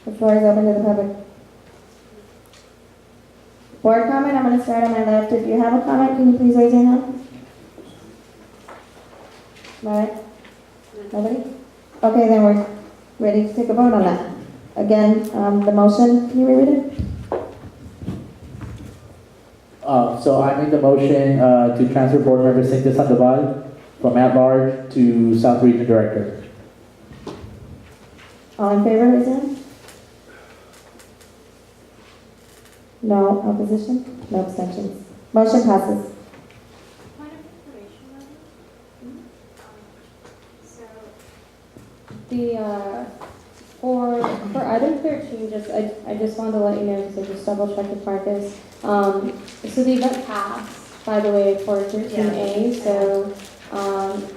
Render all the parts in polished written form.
The floor is open to the public. Board comment, I'm going to start on my left. If you have a comment, can you please raise your hand? All right. Nobody? Okay, then we're ready to take a vote on that. Again, the motion, can you reread it? So I made the motion to transfer board member Cynthia Sandoval from at-large to South Region Director. All in favor, raise your hand. No opposition? No abstentions. Motion passes. Point of information, Madam. So, for item 13, I just wanted to let you know, because I just double checked with Marcus. So the event passed, by the way, for 13A, so,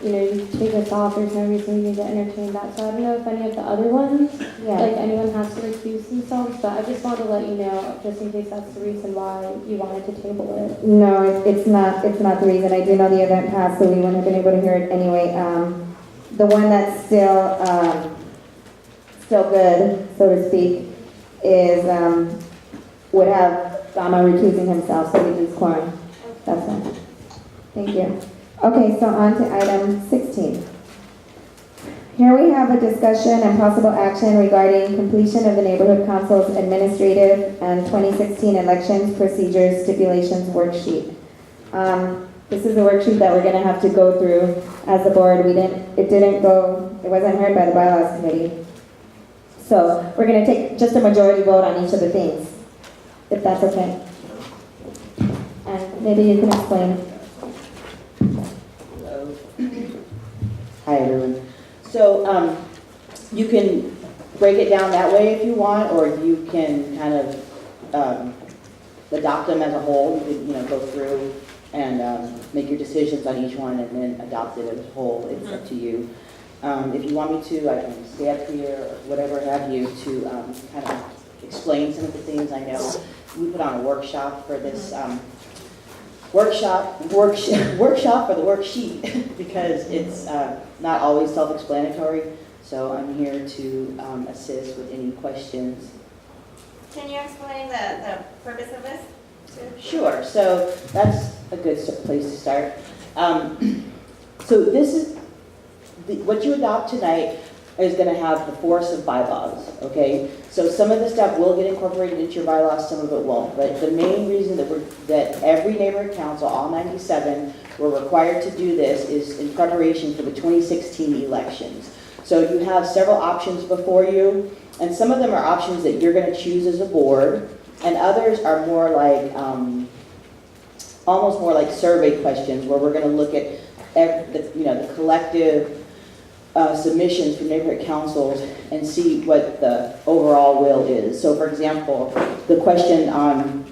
you take this off, there's no reason you need to entertain that. So I don't know if any of the other ones, like anyone has to recuse themselves, but I just wanted to let you know, just in case that's the reason why you wanted to table it. No, it's not the reason. I do know the event passed, so we wouldn't have been able to hear it anyway. The one that's still good, so to speak, is, would have Gama recusing himself, so we lose quorum. That's fine. Thank you. Okay, so on to item 16. Here we have a discussion and possible action regarding completion of the Neighborhood Council's administrative and 2016 elections procedures stipulations worksheet. This is a worksheet that we're going to have to go through as the board. It wasn't heard by the bylaws committee. So we're going to take just a majority vote on each of the things, if that's okay. And maybe you can explain. Hi, everyone. So you can break it down that way if you want, or you can kind of adopt them as a whole. You can, go through and make your decisions on each one and then adopt it as a whole. It's up to you. If you want me to, I can stay up here or whatever have you to kind of explain some of the things. I know we put on a workshop for this workshop for the worksheet because it's not always self-explanatory. So I'm here to assist with any questions. Can you explain the purpose of this? Sure. So that's a good place to start. So this is what you adopt tonight is going to have the force of bylaws, okay? So some of the stuff will get incorporated into your bylaws, some of it won't. But the main reason that every neighborhood council, all 97, were required to do this is in preparation for the 2016 elections. So you have several options before you, and some of them are options that you're going to choose as a board, and others are more like, almost more like survey questions, where we're going to look at the collective submissions from neighborhood councils and see what the overall will is. So for example, the question on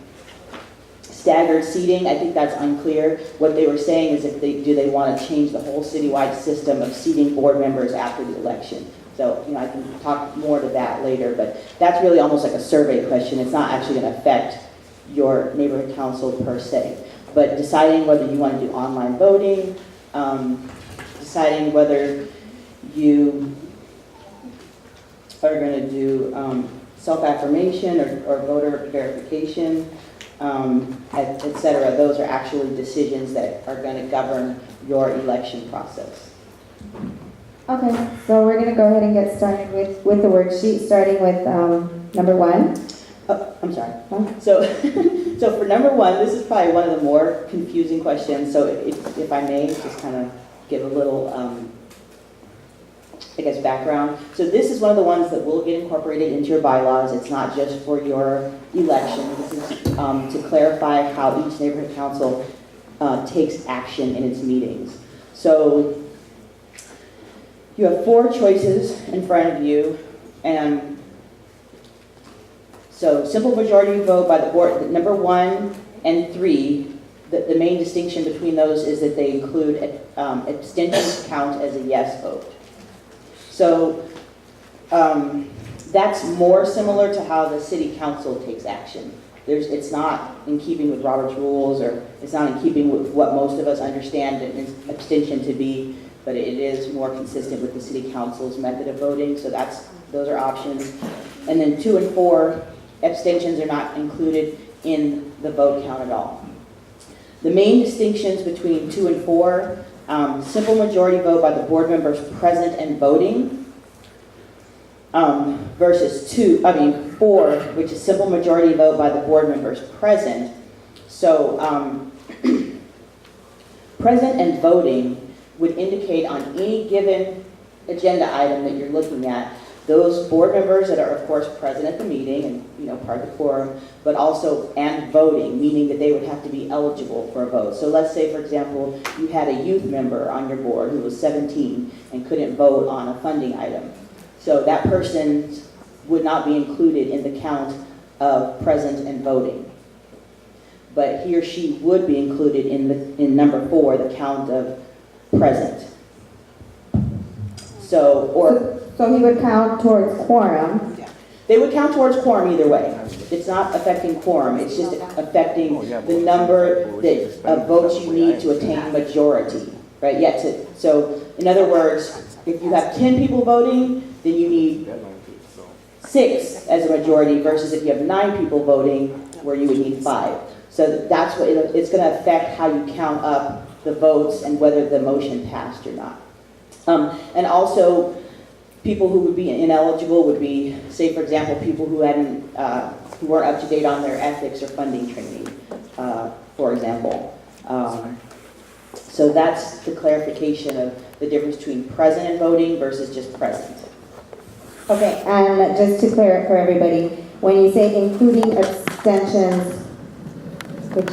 staggered seating, I think that's unclear. What they were saying is do they want to change the whole citywide system of seating board members after the election. So, I can talk more to that later, but that's really almost like a survey question. It's not actually going to affect your neighborhood council per se. But deciding whether you want to do online voting, deciding whether you are going to do self-affirmation or voter verification, et cetera. Those are actually decisions that are going to govern your election process. Okay, so we're going to go ahead and get started with the worksheet, starting with number 1. Oh, I'm sorry. Huh? So for number 1, this is probably one of the more confusing questions. So if I may, just kind of give a little background. So this is one of the ones that will get incorporated into your bylaws. It's not just for your election. This is to clarify how each neighborhood council takes action in its meetings. So you have 4 choices in front of you, and so simple majority vote by the board. Number 1 and 3, the main distinction between those is that they include abstentions count as a yes vote. So that's more similar to how the city council takes action. It's not in keeping with Robert's rules, or it's not in keeping with what most of us understand an abstention to be, but it is more consistent with the city council's method of voting. So those are options. And then 2 and 4, abstentions are not included in the vote count at all. The main distinctions between 2 and 4, simple majority vote by the board members present and voting, versus 4, which is simple majority vote by the board members present. So present and voting would indicate on any given agenda item that you're looking at, those board members that are of course present at the meeting and part of the quorum, but also and voting, meaning that they would have to be eligible for a vote. So let's say, for example, you had a youth member on your board who was 17 and couldn't vote on a funding item. So that person would not be included in the count of present and voting. But he or she would be included in number 4, the count of present. So he would count towards quorum. They would count towards quorum either way. It's not affecting quorum, it's just affecting the number of votes you need to attain majority, right? So in other words, if you have 10 people voting, then you need 6 as a majority versus if you have 9 people voting, where you would need 5. So that's what it's going to affect how you count up the votes and whether the motion passed or not. And also, people who would be ineligible would be, say, for example, people who who weren't up to date on their ethics or funding training, for example. So that's the clarification of the difference between present and voting versus just present. Okay, and just to clear it for everybody, when you say including abstentions, which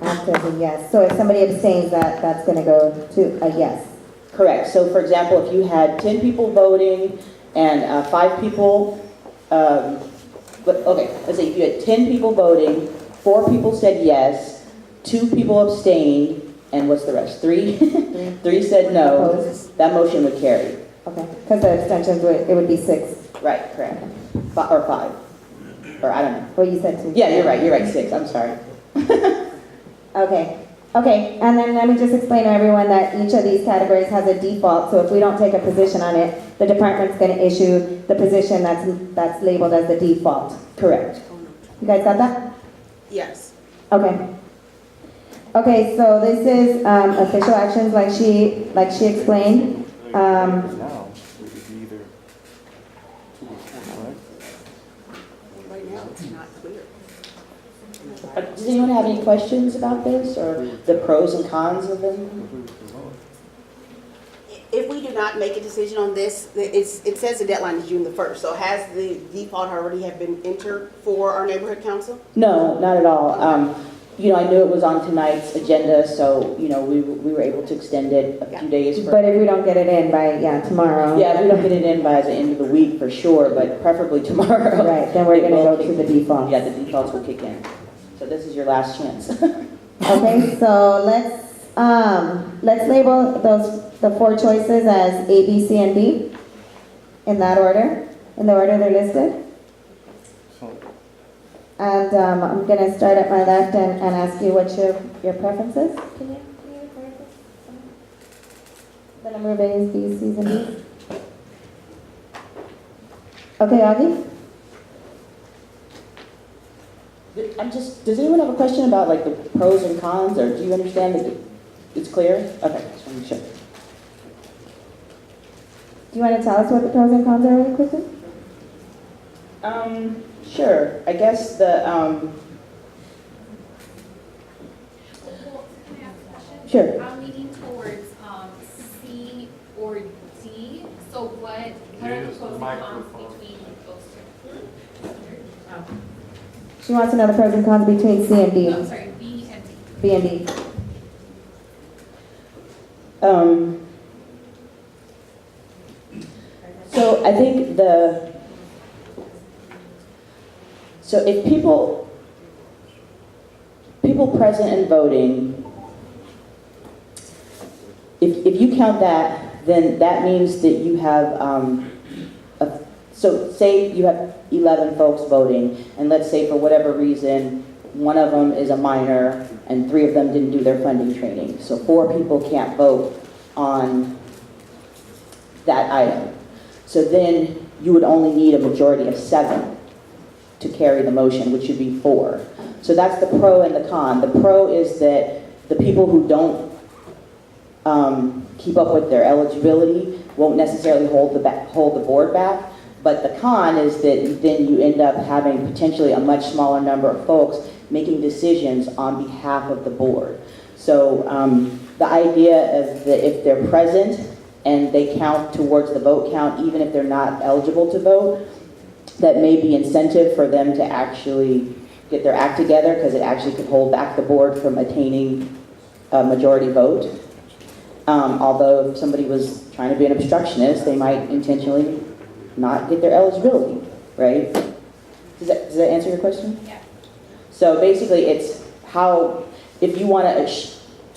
acts as a yes, so if somebody abstains, that's going to go to a yes. Correct. So, for example, if you had 10 people voting and 5 people, let's say if you had 10 people voting, 4 people said yes, 2 people abstained, and what's the rest? 3? 3 said no. Opposed? That motion would carry. Okay, because the abstentions it would be 6. Right, correct. Or 5. Or I don't know. Well, you said 2. Yeah, you're right, 6. I'm sorry. Okay, and then let me just explain to everyone that each of these categories has a default, so if we don't take a position on it, the department's going to issue the position that's labeled as the default. Correct. You guys got that? Yes. Okay. Okay, so this is official actions like she explained. Now, it could be either 2 or 4, right? Right now, it's not clear. Does anyone have any questions about this or the pros and cons of them? If we do not make a decision on this, it says the deadline is June the 1st. So has the default already have been entered for our neighborhood council? No, not at all. I knew it was on tonight's agenda, so, we were able to extend it a few days. But if we don't get it in by, tomorrow. Yeah, if we don't get it in by the end of the week for sure, but preferably tomorrow. Right, then we're going to It will go to the default. Yeah, the defaults will kick in. So this is your last chance. Okay, so let's label the 4 choices as A, B, C, and D in that order, in the order they're listed. And I'm going to start at my left and ask you what your preference is. Can you record this? The number of A's, B's, C's, and D's. Okay, Augie? Does anyone have a question about like the pros and cons, or do you understand that it's clear? Okay, just want to make sure. Do you want to tell us what the pros and cons are really quickly? Sure. I guess the, Sure. I'm leaning towards C or D. So what are the pros and cons between those two? She wants to know the pros and cons between C and D. No, sorry, B and D. B and D. So I think so if people present and voting, if you count that, then that means that you have, so say you have 11 folks voting, and let's say for whatever reason, one of them is a minor, and 3 of them didn't do their funding training. So 4 people can't vote on that item. So then you would only need a majority of 7 to carry the motion, which would be 4. So that's the pro and the con. The pro is that the people who don't keep up with their eligibility won't necessarily hold the board back. But the con is that then you end up having potentially a much smaller number of folks making decisions on behalf of the board. So the idea is that if they're present and they count towards the vote count, even if they're not eligible to vote, that may be incentive for them to actually get their act together, because it actually could hold back the board from attaining a majority vote. Although if somebody was trying to be an obstructionist, they might intentionally not get their eligibility, right? Does that answer your question? Yeah. So basically it's how, if you want to,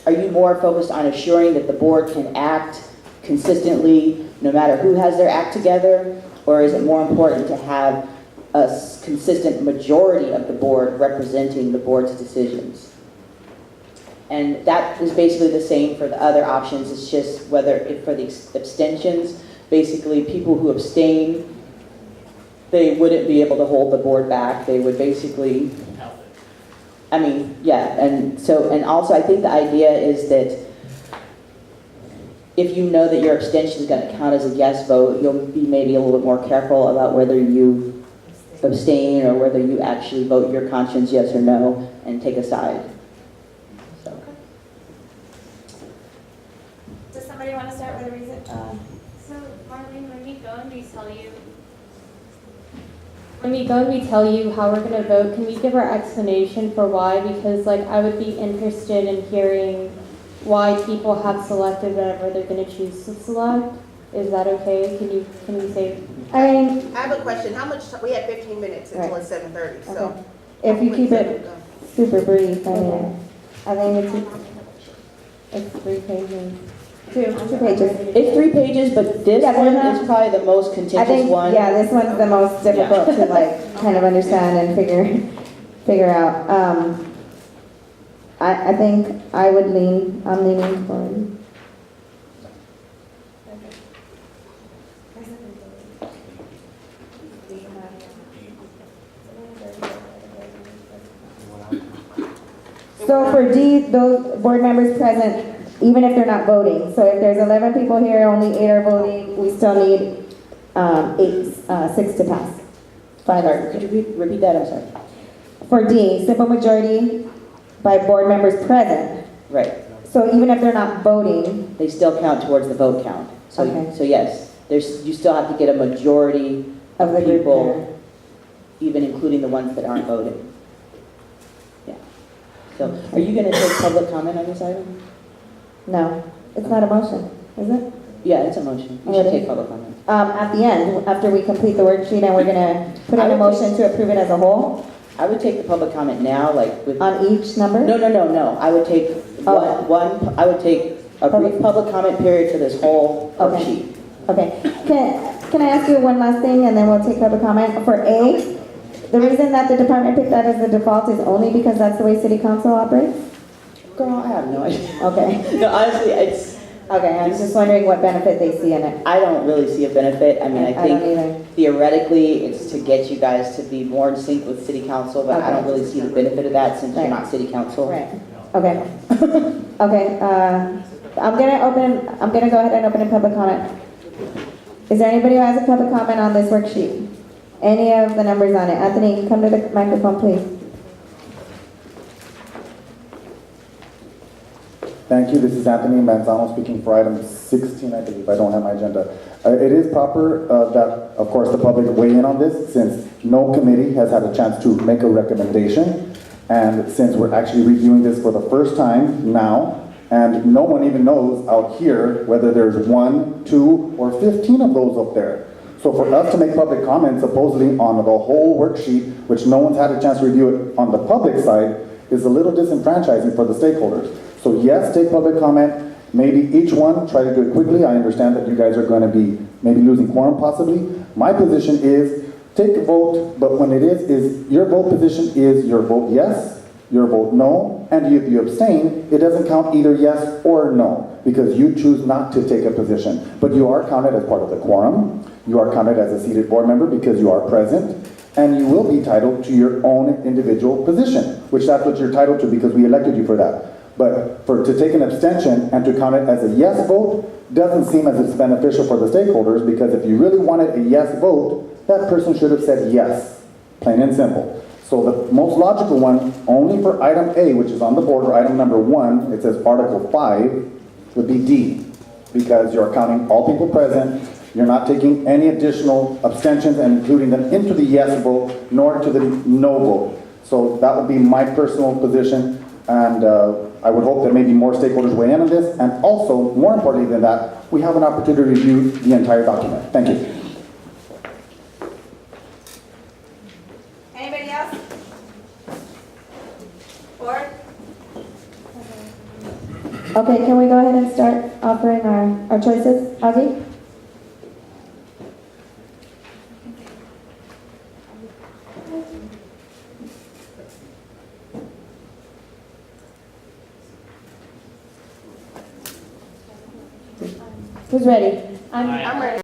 are you more focused on assuring that the board can act consistently no matter who has their act together? Or is it more important to have a consistent majority of the board representing the board's decisions? And that is basically the same for the other options. It's just whether, for the abstentions, basically people who abstain, they wouldn't be able to hold the board back. They would basically, I mean, yeah. And also I think the idea is that if you know that your abstention is going to count as a yes vote, you'll be maybe a little bit more careful about whether you abstain or whether you actually vote your conscience yes or no and take a side. So. Does somebody want to start with a reason? So, Marlene, when we go and we tell you how we're going to vote, can we give our explanation for why? Because, like, I would be interested in hearing why people have selected whatever they're going to choose to select. Is that okay? Can you say? I mean, I have a question. How much, we have 15 minutes until Right. it's 7:30, okay. so. If you how keep quick it is go? super brief, I mean, I think it's 3 pages. Two pages. It's 3 pages, but this Yeah, but one not- is probably the most I contentious think, one. yeah, this one's the most difficult to like kind of understand and figure out. I think I'm leaning for. So for D, those board members present, even if they're not voting. So if there's 11 people here, only 8 are voting, we still need 6 to pass. 5 Sorry, are. could you repeat that? I'm sorry. For D, simple majority by board members present. Right. So even if they're not voting, They still count towards the vote count. So, Okay. so yes, you still have to get a majority of the group people, there. even including the ones that aren't voting. Yeah. So are you going to take public comment on this item? No, it's not a motion, is it? Yeah, it's a motion. You Oh, should it take is? public comment. At the end, after we complete the worksheet and we're gonna put in a motion to approve it as a whole I would take the public comment now, like with. on each number? No. I would take Oh. I would take a brief public comment period for this whole Okay. worksheet. Okay, can I ask you one last thing and then we'll take public comment? For A, the reason that the department picked that as the default is only because that's the way city council operates? Girl, I have no idea. Okay, No, honestly, okay, I was just wondering what benefit they see in it. I don't really see a benefit. I mean, I I don't think either. theoretically, it's to get you guys to be more in sync with city council, but I Okay. don't really see the benefit of that since you're Right. not city council. Right, okay. Okay, I'm gonna go ahead and open a public comment. Is there anybody who has a public comment on this worksheet? Any of the numbers on it? Anthony, come to the microphone, please. Thank you. This is Anthony Manzano speaking for item 16, I believe. I don't have my agenda. It is proper that, of course, the public weigh in on this since no committee has had a chance to make a recommendation. And since we're actually reviewing this for the first time now, and no one even knows out here whether there's 1, 2, or 15 of those up there. So for us to make public comments supposedly on the whole worksheet, which no one's had a chance to review it on the public side, is a little disenfranchising for the stakeholders. So yes, take public comment, maybe each one, try to do it quickly. I understand that you guys are going to be maybe losing quorum possibly. My position is take a vote, but when it is your vote position is your vote yes, your vote no, and if you abstain, it doesn't count either yes or no, because you choose not to take a position. But you are counted as part of the quorum. You are counted as a seated board member because you are present, and you will be titled to your own individual position, which that's what you're titled to because we elected you for that. But to take an abstention and to count it as a yes vote doesn't seem as it's beneficial for the stakeholders, because if you really wanted a yes vote, that person should have said yes, plain and simple. So the most logical one, only for item A, which is on the board, or item number 1, it says Article 5, would be D, because you're counting all people present, you're not taking any additional abstentions and including them into the yes vote, nor to the no vote. So that would be my personal position, and I would hope that maybe more stakeholders weigh in on this, and also, more importantly than that, we have an opportunity to review the entire document. Thank you. Anybody else? Board? Okay, can we go ahead and start offering our choices? Ozzy? Who's ready? I'm ready.